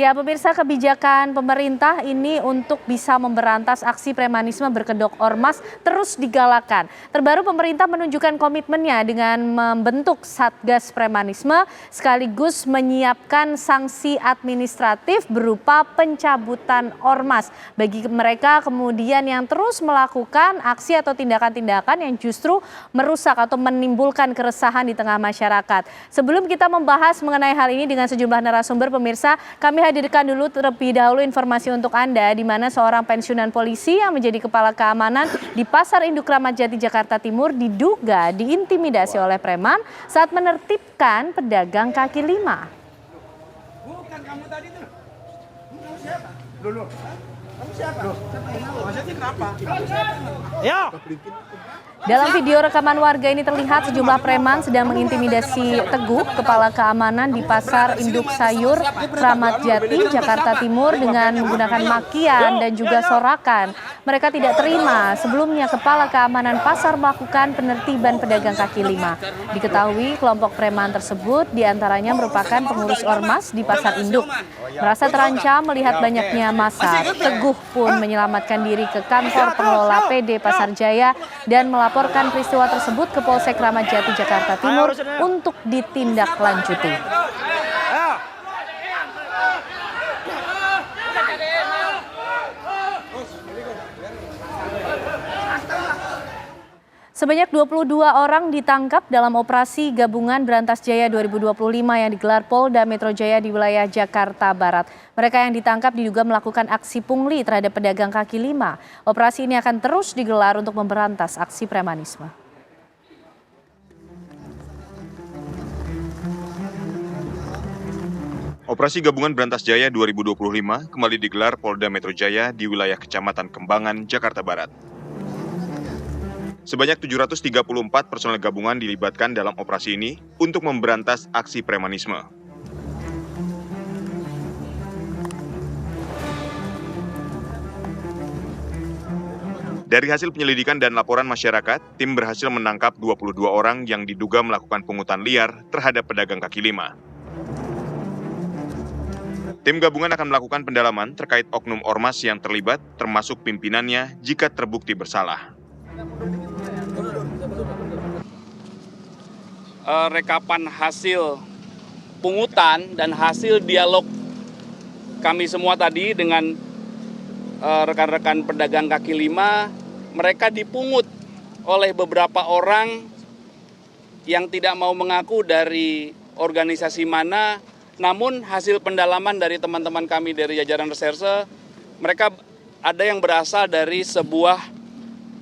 Ya, pemirsa, kebijakan pemerintah ini untuk bisa memberantas aksi premanisme berkedok ormas terus digalakan. Terbaru pemerintah menunjukkan komitmennya dengan membentuk Satgas Premanisme sekaligus menyiapkan sanksi administratif berupa pencabutan ormas bagi mereka kemudian yang terus melakukan aksi atau tindakan-tindakan yang justru merusak atau menimbulkan keresahan di tengah masyarakat. Sebelum kita membahas mengenai hal ini dengan sejumlah narasumber, pemirsa, kami hadirkan dulu terlebih dahulu informasi untuk Anda di mana seorang pensiunan polisi yang menjadi kepala keamanan di Pasar Induk Kramat Jati, Jakarta Timur diduga diintimidasi oleh preman saat menertibkan pedagang kaki lima. Bukan kamu tadi tuh. Kamu siapa? Dulu. Kamu siapa? Maksudnya kenapa? Ya. Dalam video rekaman warga ini terlihat sejumlah preman sedang mengintimidasi Teguh, kepala keamanan di Pasar Induk Sayur Kramat Jati, Jakarta Timur dengan menggunakan makian dan juga sorakan. Mereka tidak terima sebelumnya kepala keamanan pasar melakukan penertiban pedagang kaki lima. Diketahui kelompok preman tersebut diantaranya merupakan pengurus ormas di Pasar Induk. Merasa terancam melihat banyaknya massa, Teguh pun menyelamatkan diri ke kantor pengelola PD Pasar Jaya dan melaporkan peristiwa tersebut ke Polsek Kramat Jati, Jakarta Timur untuk ditindaklanjuti. Sebanyak 22 orang ditangkap dalam operasi gabungan Berantas Jaya 2025 yang digelar Polda Metro Jaya di wilayah Jakarta Barat. Mereka yang ditangkap diduga melakukan aksi pungli terhadap pedagang kaki lima. Operasi ini akan terus digelar untuk memberantas aksi premanisme. Operasi Gabungan Berantas Jaya 2025 kembali digelar Polda Metro Jaya di wilayah Kecamatan Kembangan, Jakarta Barat. Sebanyak 734 personel gabungan dilibatkan dalam operasi ini untuk memberantas aksi premanisme. Dari hasil penyelidikan dan laporan masyarakat, tim berhasil menangkap 22 orang yang diduga melakukan pungutan liar terhadap pedagang kaki lima. Tim gabungan akan melakukan pendalaman terkait oknum ormas yang terlibat, termasuk pimpinannya jika terbukti bersalah. Rekapan hasil pungutan dan hasil dialog kami semua tadi dengan rekan-rekan pedagang kaki lima, mereka dipungut oleh beberapa orang yang tidak mau mengaku dari organisasi mana, namun hasil pendalaman dari teman-teman kami dari jajaran reserse, mereka ada yang berasal dari sebuah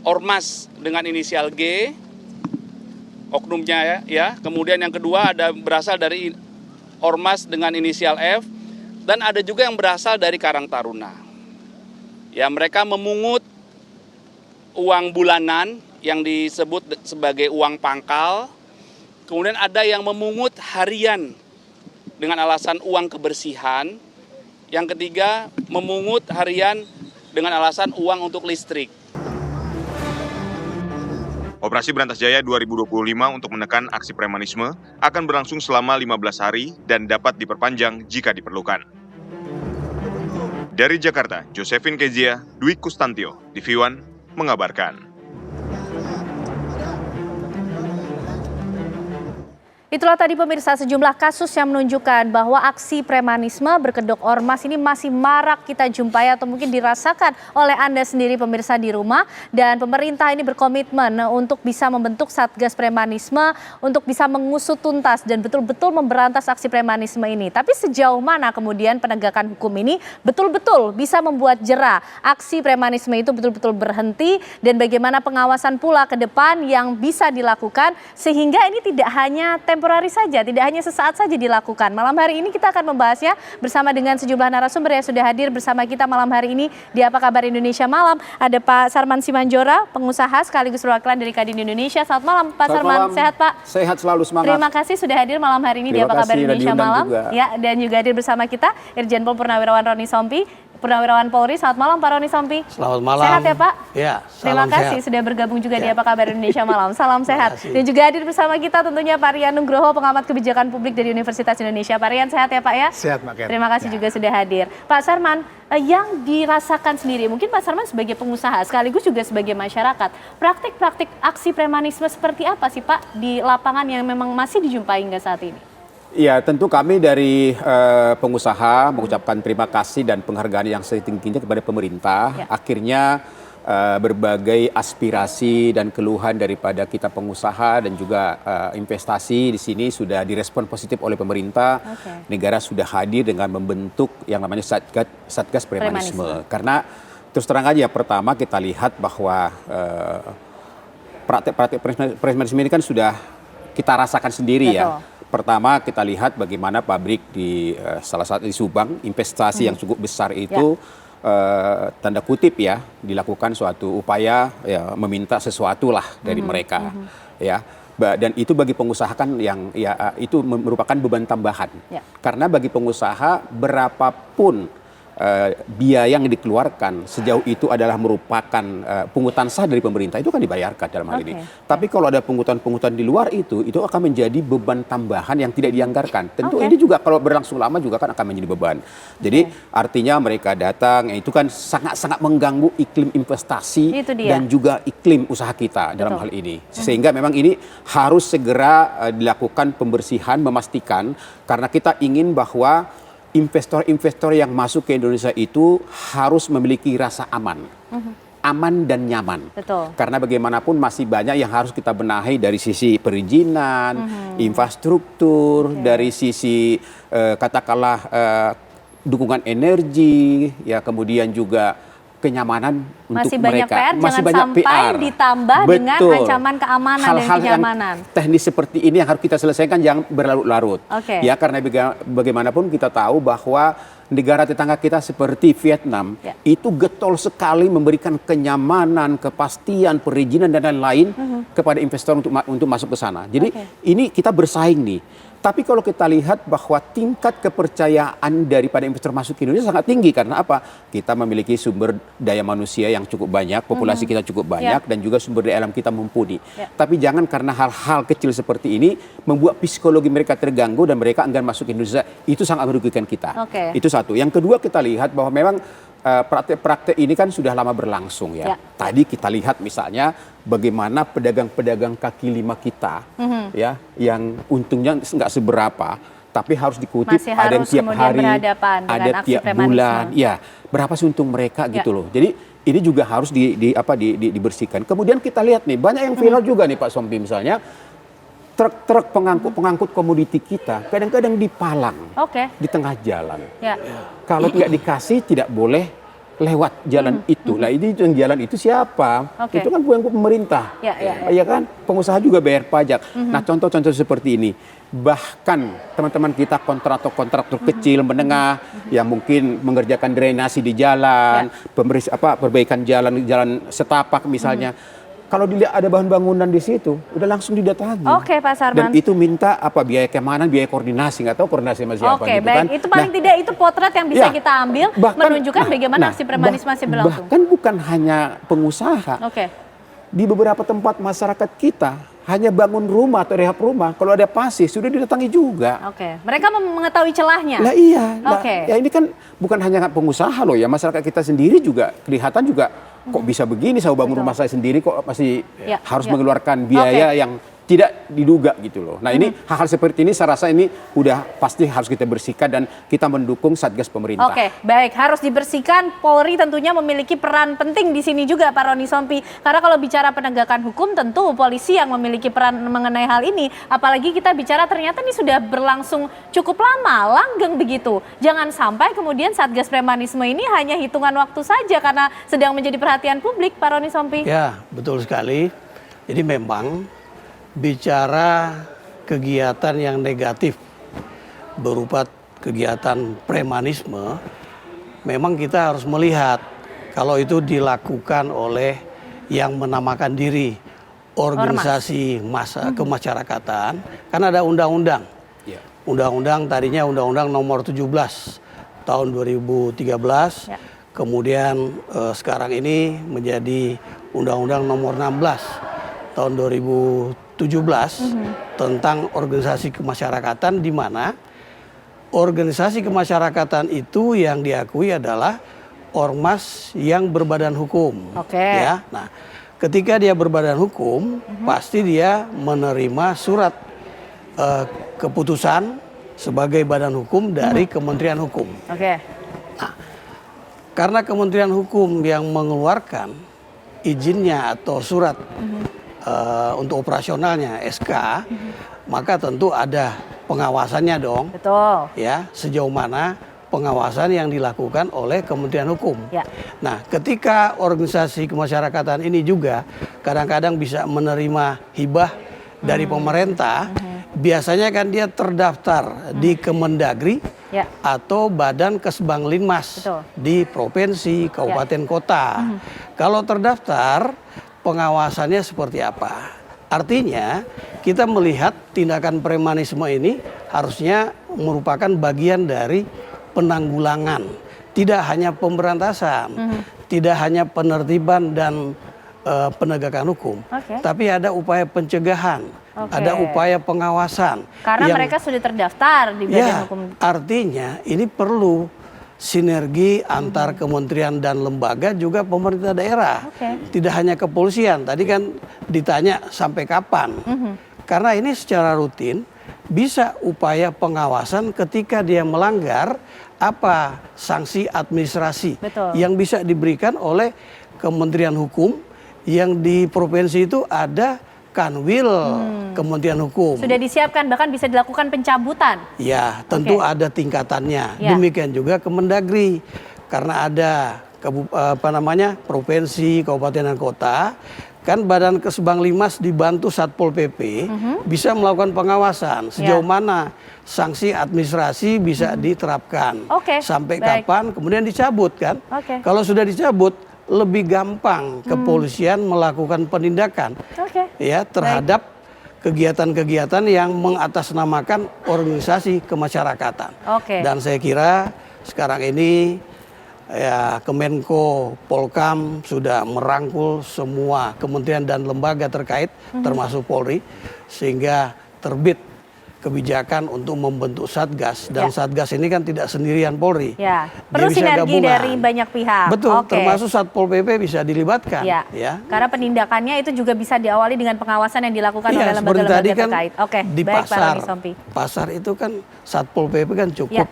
ormas dengan inisial G, oknumnya ya. Kemudian yang kedua ada berasal dari ormas dengan inisial F, dan ada juga yang berasal dari Karang Taruna. Ya, mereka memungut uang bulanan yang disebut sebagai uang pangkal. Kemudian ada yang memungut harian dengan alasan uang kebersihan. Yang ketiga, memungut harian dengan alasan uang untuk listrik. Operasi Berantas Jaya 2025 untuk menekan aksi premanisme akan berlangsung selama 15 hari dan dapat diperpanjang jika diperlukan. Dari Jakarta, Josephine Kezia, Dwi Kustantio, TV One mengabarkan. Itulah tadi pemirsa sejumlah kasus yang menunjukkan bahwa aksi premanisme berkedok ormas ini masih marak kita jumpai atau mungkin dirasakan oleh Anda sendiri pemirsa di rumah. Dan pemerintah ini berkomitmen untuk bisa membentuk Satgas Premanisme untuk bisa mengusut tuntas dan betul-betul memberantas aksi premanisme ini. Tapi sejauh mana kemudian penegakan hukum ini betul-betul bisa membuat jera aksi premanisme itu betul-betul berhenti, dan bagaimana pengawasan pula ke depan yang bisa dilakukan sehingga ini tidak hanya temporari saja, tidak hanya sesaat saja dilakukan. Malam hari ini kita akan membahasnya bersama dengan sejumlah narasumber yang sudah hadir bersama kita malam hari ini di Apa Kabar Indonesia Malam. Ada Pak Sarman Simanjora, pengusaha sekaligus perwakilan dari Kadin Indonesia. Selamat malam Pak Sarman, sehat Pak? Sehat selalu, semangat. Terima kasih sudah hadir malam hari ini di Apa Kabar Indonesia Malam. Ya, dan juga hadir bersama kita Irjen Pol Purnawirawan Roni Sompi. Purnawirawan Polri. Selamat malam Pak Roni Sompi. Selamat malam. Sehat ya Pak? Ya, Terima salam kasih sehat. sudah bergabung juga di Ya. Apa Kabar Indonesia Malam. Salam sehat. kasih. Dan juga hadir bersama kita tentunya Pak Rian Nugroho, pengamat kebijakan publik dari Universitas Indonesia. Pak Rian sehat ya Pak ya? Sehat Mbak Ken. Terima kasih juga sudah hadir. Pak Sarman, yang dirasakan sendiri, mungkin Pak Sarman sebagai pengusaha sekaligus juga sebagai masyarakat, praktik-praktik aksi premanisme seperti apa sih Pak di lapangan yang memang masih dijumpai hingga saat ini? Ya, tentu kami dari pengusaha mengucapkan terima kasih dan penghargaan yang setinggi-tingginya kepada pemerintah. Ya. Akhirnya berbagai aspirasi dan keluhan daripada kita pengusaha dan juga investasi di sini sudah direspon positif oleh pemerintah. Oke. Negara sudah hadir dengan membentuk yang namanya Satgas Premanisme. Karena terus terang aja, pertama kita lihat bahwa praktek premanisme ini kan sudah kita rasakan sendiri. Betul. Ya. Pertama kita lihat bagaimana pabrik di salah satu di Subang, investasi yang cukup besar itu tanda kutip ya dilakukan suatu upaya ya meminta sesuatu lah dari mereka ya. Dan itu bagi pengusaha kan yang ya itu merupakan beban tambahan. Ya. Karena bagi pengusaha berapapun biaya yang dikeluarkan sejauh itu adalah merupakan pungutan sah dari pemerintah, itu kan dibayarkan dalam hal ini. Tapi kalau ada pungutan-pungutan di luar itu akan menjadi beban tambahan yang tidak dianggarkan. Tentu ini juga kalau berlangsung lama juga kan akan menjadi beban. Jadi artinya mereka datang, itu kan sangat-sangat mengganggu iklim investasi dan juga iklim usaha kita dalam hal ini. Sehingga memang ini harus segera dilakukan pembersihan, memastikan, karena kita ingin bahwa investor-investor yang masuk ke Indonesia itu harus memiliki rasa aman. Aman dan nyaman. Betul. Karena bagaimanapun masih banyak yang harus kita benahi dari sisi perizinan, infrastruktur, dari sisi katakanlah dukungan energi, ya kemudian juga kenyamanan Masih untuk banyak mereka. PR, Masih jangan banyak sampai PR. ditambah dengan Betul. ancaman keamanan dan Hal-hal yang kenyamanan. teknis seperti ini yang harus kita selesaikan, jangan berlarut-larut. Oke. Ya, karena bagaimanapun kita tahu bahwa negara tetangga kita seperti Vietnam itu getol sekali memberikan kenyamanan, kepastian, perizinan dan lain-lain kepada investor untuk masuk ke sana. Jadi ini kita bersaing nih. Tapi kalau kita lihat bahwa tingkat kepercayaan daripada investor masuk ke Indonesia sangat tinggi. Karena apa? Kita memiliki sumber daya manusia yang cukup banyak, populasi kita cukup banyak, dan juga sumber daya alam kita mumpuni. Tapi jangan karena hal-hal kecil seperti ini membuat psikologi mereka terganggu dan mereka enggan masuk ke Indonesia. Itu sangat merugikan kita. Itu satu. Yang kedua, kita lihat bahwa memang praktek-praktek ini kan sudah lama berlangsung ya. Tadi kita lihat misalnya bagaimana pedagang-pedagang kaki lima kita ya yang untungnya nggak seberapa tapi harus dikutip, masih ada yang harus tiap hari, ada aksi tiap bulan, ya berapa sih untung mereka gitu loh. Jadi ini juga harus dibersihkan. Kemudian kita lihat nih banyak yang viral juga nih Pak Sompi, misalnya truk-truk pengangkut komoditi kita kadang-kadang dipalang di tengah jalan. Kalau tidak dikasih tidak boleh lewat jalan itu. Nah ini yang jalan itu siapa? Itu kan bukan pemerintah. Ya kan? Pengusaha juga bayar pajak. Nah contoh-contoh seperti ini. Bahkan teman-teman kita kontraktor kecil, menengah yang mungkin mengerjakan drainasi di jalan, perbaikan jalan setapak misalnya. Kalau dilihat ada bahan bangunan di situ, udah langsung didatangi. Oke, Pak Sarman. Dan itu minta biaya keamanan, biaya koordinasi, nggak tahu koordinasi sama siapa. Oke, gitu baik. kan. Itu paling tidak itu potret yang bisa kita ambil, menunjukkan bagaimana aksi premanisme masih berlangsung. Bahkan bukan hanya pengusaha. Di beberapa tempat masyarakat kita hanya bangun rumah atau rehab rumah, kalau ada pasir sudah didatangi juga. Mereka mengetahui celahnya. Lah iya. Ya ini kan bukan hanya pengusaha loh ya, masyarakat kita sendiri juga kelihatan juga kok bisa begini, saya bangun rumah saya sendiri kok masih harus mengeluarkan biaya yang tidak diduga gitu loh. Nah ini hal-hal seperti ini saya rasa ini udah pasti harus kita bersihkan dan kita mendukung Satgas pemerintah. Baik, harus dibersihkan. Polri tentunya memiliki peran penting di sini juga Pak Roni Sompi. Karena kalau bicara penegakan hukum tentu polisi yang memiliki peran mengenai hal ini. Apalagi kita bicara ternyata ini sudah berlangsung cukup lama, langgeng begitu. Jangan sampai kemudian Satgas Premanisme ini hanya hitungan waktu saja karena sedang menjadi perhatian publik Pak Roni Sompi. Ya, betul sekali. Jadi memang bicara kegiatan yang negatif berupa kegiatan premanisme, memang kita harus melihat kalau itu dilakukan oleh yang menamakan diri organisasi kemasyarakatan, kan ada undang-undang. Undang-undang tadinya undang-undang nomor 17 tahun 2013. Ya. Kemudian sekarang ini menjadi Undang-Undang Nomor 16 tahun 2017 tentang organisasi kemasyarakatan, di mana organisasi kemasyarakatan itu yang diakui adalah ormas yang berbadan hukum. Oke. Ya. Nah, ketika dia berbadan hukum, pasti dia menerima surat keputusan sebagai badan hukum dari Kementerian Hukum. Oke. Karena Kementerian Hukum yang mengeluarkan izinnya atau surat untuk operasionalnya SK, maka tentu ada pengawasannya dong. Betul. Ya, sejauh mana pengawasan yang dilakukan oleh Kementerian Hukum. Ya. Nah, ketika organisasi kemasyarakatan ini juga kadang-kadang bisa menerima hibah dari pemerintah, biasanya kan dia terdaftar di Kemendagri Ya. atau Badan Kesbanglinmas Betul. di provinsi, kabupaten, kota. Kalau terdaftar, pengawasannya seperti apa? Artinya kita melihat tindakan premanisme ini harusnya merupakan bagian dari penanggulangan, tidak hanya pemberantasan, tidak hanya penertiban dan penegakan hukum, tapi ada upaya pencegahan, ada upaya pengawasan. Karena mereka sudah terdaftar di badan hukum. Artinya ini perlu sinergi antar kementerian dan lembaga, juga pemerintah daerah. Tidak hanya kepolisian. Tadi kan ditanya sampai kapan. Karena ini secara rutin bisa upaya pengawasan ketika dia melanggar, apa sanksi administrasi yang bisa diberikan oleh Kementerian Hukum, yang di provinsi itu ada Kanwil Kementerian Hukum. Sudah disiapkan, bahkan bisa dilakukan pencabutan. Ya, tentu ada tingkatannya. Demikian juga Kemendagri, karena ada provinsi, kabupaten dan kota, kan Badan Kesbanglinmas dibantu Satpol PP bisa melakukan pengawasan sejauh mana sanksi administrasi bisa diterapkan, sampai kapan kemudian dicabut kan. Kalau sudah dicabut, lebih gampang kepolisian melakukan penindakan ya terhadap kegiatan-kegiatan yang mengatasnamakan organisasi kemasyarakatan. Dan saya kira sekarang ini ya Kemenko Polkam sudah merangkul semua kementerian dan lembaga terkait termasuk Polri, sehingga terbit kebijakan untuk membentuk Satgas, dan Satgas ini kan tidak sendirian Polri. Perlu sinergi dari banyak pihak. Betul, termasuk Satpol PP bisa dilibatkan. Karena penindakannya itu juga bisa diawali dengan pengawasan yang dilakukan oleh lembaga-lembaga kan terkait. Di pasar itu kan Satpol PP kan cukup.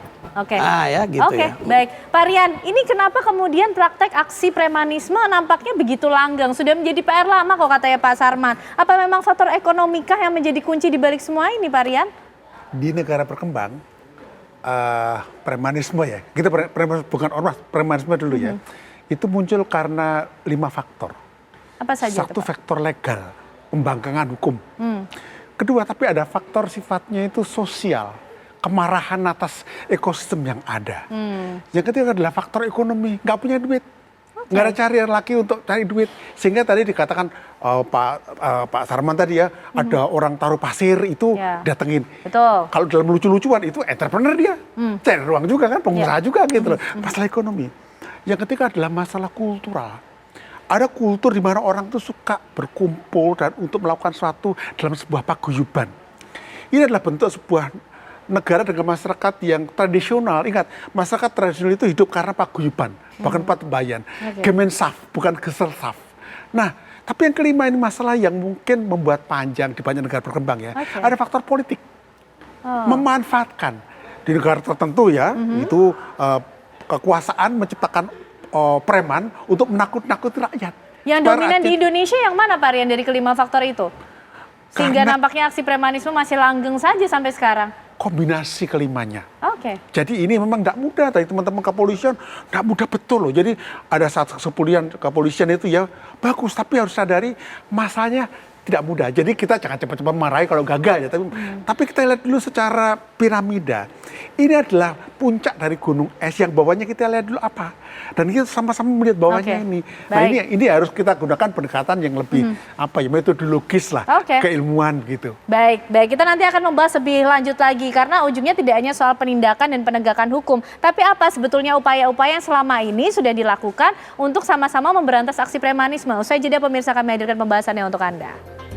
Baik. Pak Rian, ini kenapa kemudian praktek aksi premanisme nampaknya begitu langgang? Sudah menjadi PR lama kok katanya Pak Sarman. Apa memang faktor ekonomikah yang menjadi kunci di balik semua ini, Pak Rian? Di negara berkembang, premanisme ya, kita bukan ormas, premanisme dulu ya, itu muncul karena 5 faktor. Apa saja? Satu, faktor legal, pembangkangan hukum. Kedua, tapi ada faktor sifatnya itu sosial, kemarahan atas ekosistem yang ada. Yang ketiga adalah faktor ekonomi, nggak punya duit. Nggak ada cari laki untuk cari duit. Sehingga tadi dikatakan Pak Sarman tadi ya, ada orang taruh pasir itu datengin. Kalau dalam lucu-lucuan itu entrepreneur dia. Cari ruang juga kan, pengusaha juga gitu loh. Masalah ekonomi. Yang ketiga adalah masalah kultural. Ada kultur di mana orang tuh suka berkumpul dan untuk melakukan sesuatu dalam sebuah paguyuban. Ini adalah bentuk sebuah negara dengan masyarakat yang tradisional. Ingat, masyarakat tradisional itu hidup karena paguyuban, bukan patembayan. Gemensaf, bukan gesersaf. Nah, tapi yang kelima ini masalah yang mungkin membuat panjang di banyak negara berkembang ya. Ada faktor politik. Memanfaatkan di negara tertentu ya, itu kekuasaan menciptakan preman untuk menakut-nakuti rakyat. Yang dominan di Indonesia yang mana, Pak Rian, dari kelima faktor itu? Sehingga nampaknya aksi premanisme masih langgeng saja sampai sekarang. Kombinasi kelimanya. Jadi ini memang tidak mudah. Tadi teman-teman kepolisian tidak mudah betul loh. Jadi ada satu kepolisian itu ya bagus, tapi harus sadari masalahnya tidak mudah. Jadi kita jangan cepat-cepat marahi kalau gagal ya. Tapi kita lihat dulu secara piramida. ini adalah puncak dari gunung es yang bawahnya kita lihat dulu apa. Dan kita sama-sama melihat bawahnya ini. Nah ini harus kita gunakan pendekatan yang lebih metodologis lah, keilmuan gitu. Baik, kita nanti akan membahas lebih lanjut lagi karena ujungnya tidak hanya soal penindakan dan penegakan hukum, tapi apa sebetulnya upaya-upaya yang selama ini sudah dilakukan untuk sama-sama memberantas aksi premanisme. Usai jeda pemirsa, kami hadirkan pembahasannya untuk Anda.